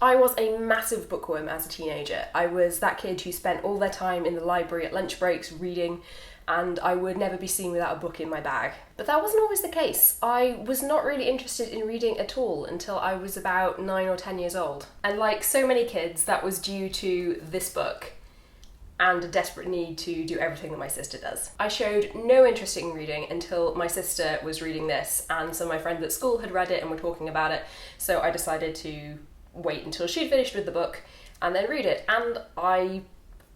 I was a massive bookworm as a teenager. I was that kid who spent all their time in the library at lunch breaks reading, and I would never be seen without a book in my bag. But that wasn't always the case. I was not really interested in reading at all until I was about 9 or 10 years old. And like so many kids, that was due to this book and a desperate need to do everything that my sister does. I showed no interest in reading until my sister was reading this, and some of my friends at school had read it and were talking about it, so I decided to wait until she'd finished with the book and then read it. And I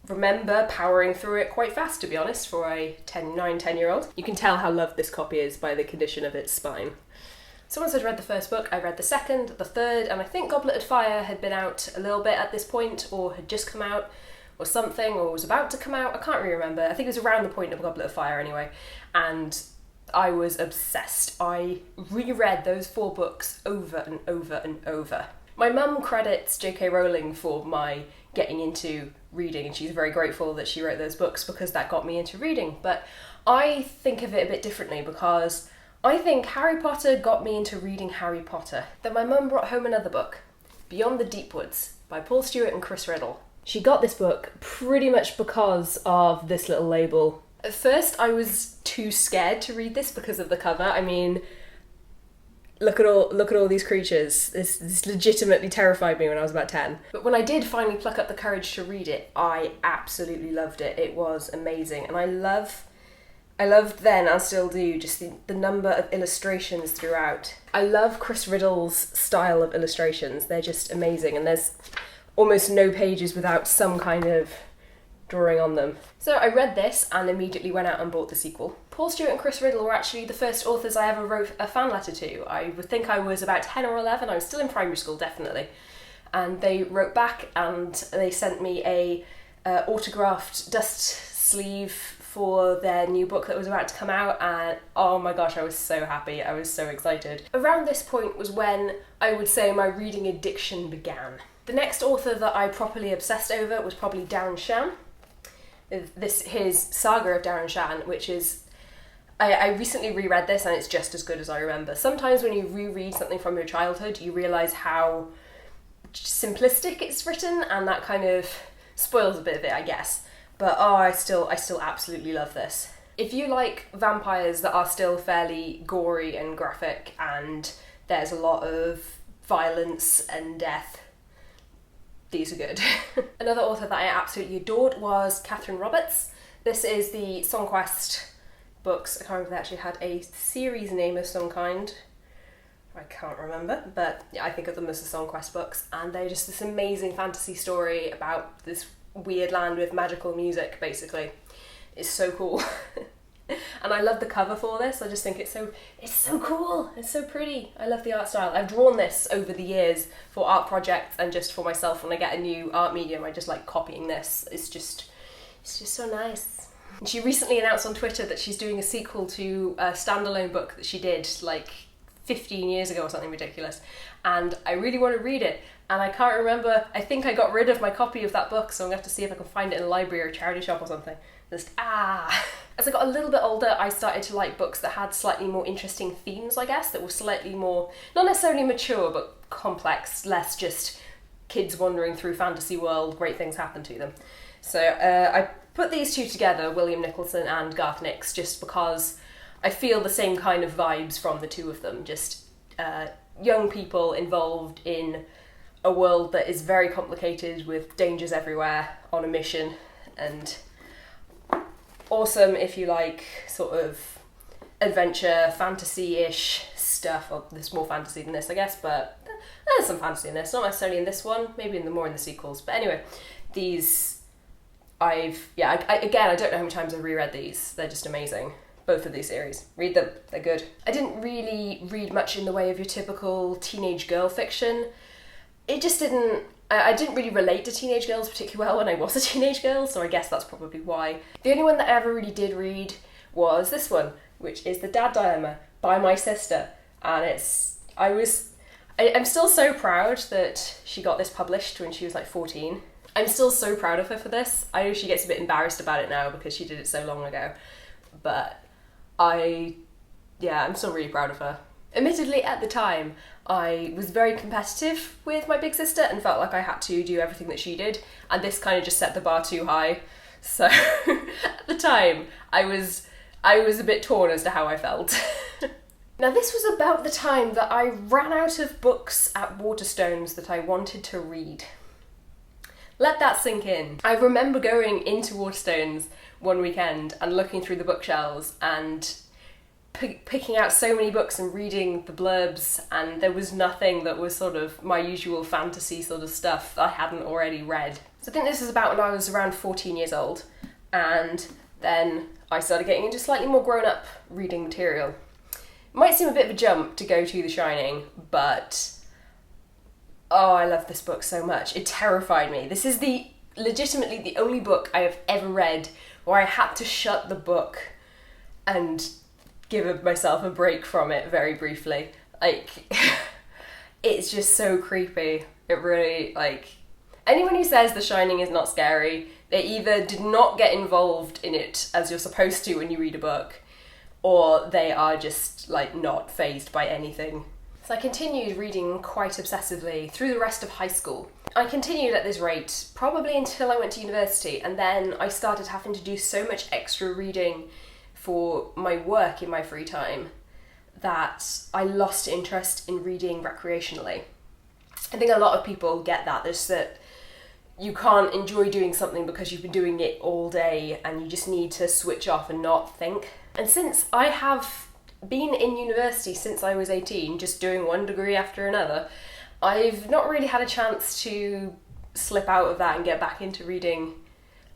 remember powering through it quite fast, to be honest, for a 10-year-old. You can tell how loved this copy is by the condition of its spine. So once I'd read the first book, I read the second, the third, and I think Goblet of Fire had been out a little bit at this point, or had just come out, or something, or was about to come out. I can't really remember. I think it was around the point of Goblet of Fire anyway. And I was obsessed. I reread those 4 books over and over and over. My mum credits J.K. Rowling for my getting into reading, and she's very grateful that she wrote those books because that got me into reading. But I think of it a bit differently, because I think Harry Potter got me into reading Harry Potter. Then my mum brought home another book, Beyond the Deepwoods, by Paul Stewart and Chris Riddell. She got this book pretty much because of this little label. At first I was too scared to read this because of the cover. I mean, look at all these creatures. This legitimately terrified me when I was about 10. But when I did finally pluck up the courage to read it, I absolutely loved it. It was amazing. And I loved then, and still do, just the number of illustrations throughout. I love Chris Riddell's style of illustrations. They're just amazing, and there's almost no pages without some kind of drawing on them. So I read this and immediately went out and bought the sequel. Paul Stewart and Chris Riddell were actually the first authors I ever wrote a fan letter to. I would think I was about 10 or 11, I was still in primary school, definitely. And they wrote back and they sent me a autographed dust sleeve for their new book that was about to come out, and oh my gosh, I was so happy, I was so excited. Around this point was when I would say my reading addiction began. The next author that I properly obsessed over was probably Darren Shan. His Saga of Darren Shan, which is, I recently reread this and it's just as good as I remember. Sometimes when you reread something from your childhood, you realise how simplistic it's written, and that kind of spoils a bit of it, I guess. But oh, I still absolutely love this. If you like vampires that are still fairly gory and graphic, and there's a lot of violence and death, these are good. Another author that I absolutely adored was Katherine Roberts. This is the Songquest books. I can't remember if they actually had a series name of some kind. I can't remember, but yeah, I think of them as the Songquest books, and they're just this amazing fantasy story about this weird land with magical music, basically. It's so cool. And I love the cover for this. I just think it's so cool. It's so pretty. I love the art style. I've drawn this over the years for art projects and just for myself. When I get a new art medium, I just like copying this. It's just so nice. And she recently announced on Twitter that she's doing a sequel to a standalone book that she did like 15 years ago or something ridiculous. And I really want to read it. And I can't remember, I think I got rid of my copy of that book, so I'm going to have to see if I can find it in a library or a charity shop or something. As I got a little bit older, I started to like books that had slightly more interesting themes, I guess, that were slightly more, not necessarily mature, but complex, less just kids wandering through fantasy world, great things happen to them. So I put these two together, William Nicholson and Garth Nix, just because I feel the same kind of vibes from the two of them, just young people involved in a world that is very complicated with dangers everywhere, on a mission, and awesome if you like sort of adventure, fantasy-ish stuff. Well, there's more fantasy than this, I guess, but there's some fantasy in this. Not necessarily in this one, maybe more in the sequels. But anyway, these, I don't know how many times I've reread these. They're just amazing. Both of these series. Read them, they're good. I didn't really read much in the way of your typical teenage girl fiction. It just didn't, I didn't really relate to teenage girls particularly well when I was a teenage girl, so I guess that's probably why. The only one that I ever really did read was this one, which is The Dad Dilemma by my sister. And I'm still so proud that she got this published when she was like 14. I'm still so proud of her for this. I know she gets a bit embarrassed about it now because she did it so long ago. But I'm still really proud of her. Admittedly, at the time, I was very competitive with my big sister and felt like I had to do everything that she did, and this kind of just set the bar too high. So at the time, I was a bit torn as to how I felt. Now, this was about the time that I ran out of books at Waterstones that I wanted to read. Let that sink in. I remember going into Waterstones one weekend and looking through the bookshelves and picking out so many books and reading the blurbs, and there was nothing that was sort of my usual fantasy sort of stuff that I hadn't already read. So I think this was about when I was around 14 years old, and then I started getting into slightly more grown-up reading material. It might seem a bit of a jump to go to The Shining, but oh, I love this book so much. It terrified me. This is legitimately the only book I have ever read where I had to shut the book and give myself a break from it very briefly. Like, it's just so creepy. It really, like, anyone who says The Shining is not scary, they either did not get involved in it as you're supposed to when you read a book, or they are just, like, not fazed by anything. So I continued reading quite obsessively through the rest of high school. I continued at this rate probably until I went to university, and then I started having to do so much extra reading for my work in my free time that I lost interest in reading recreationally. I think a lot of people get that. There's that you can't enjoy doing something because you've been doing it all day and you just need to switch off and not think. And since I have been in university since I was 18, just doing one degree after another, I've not really had a chance to slip out of that and get back into reading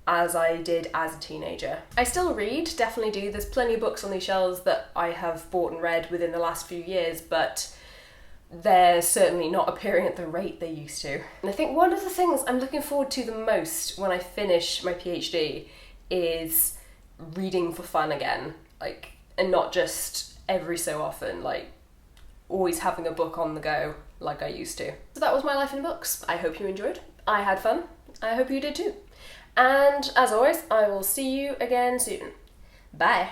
as I did as a teenager. I still read, definitely do. There's plenty of books on these shelves that I have bought and read within the last few years, but they're certainly not appearing at the rate they used to. And I think one of the things I'm looking forward to the most when I finish my PhD is reading for fun again, like, and not just every so often, like always having a book on the go like I used to. So that was my life in books. I hope you enjoyed. I had fun. I hope you did too. And as always, I will see you again soon. Bye.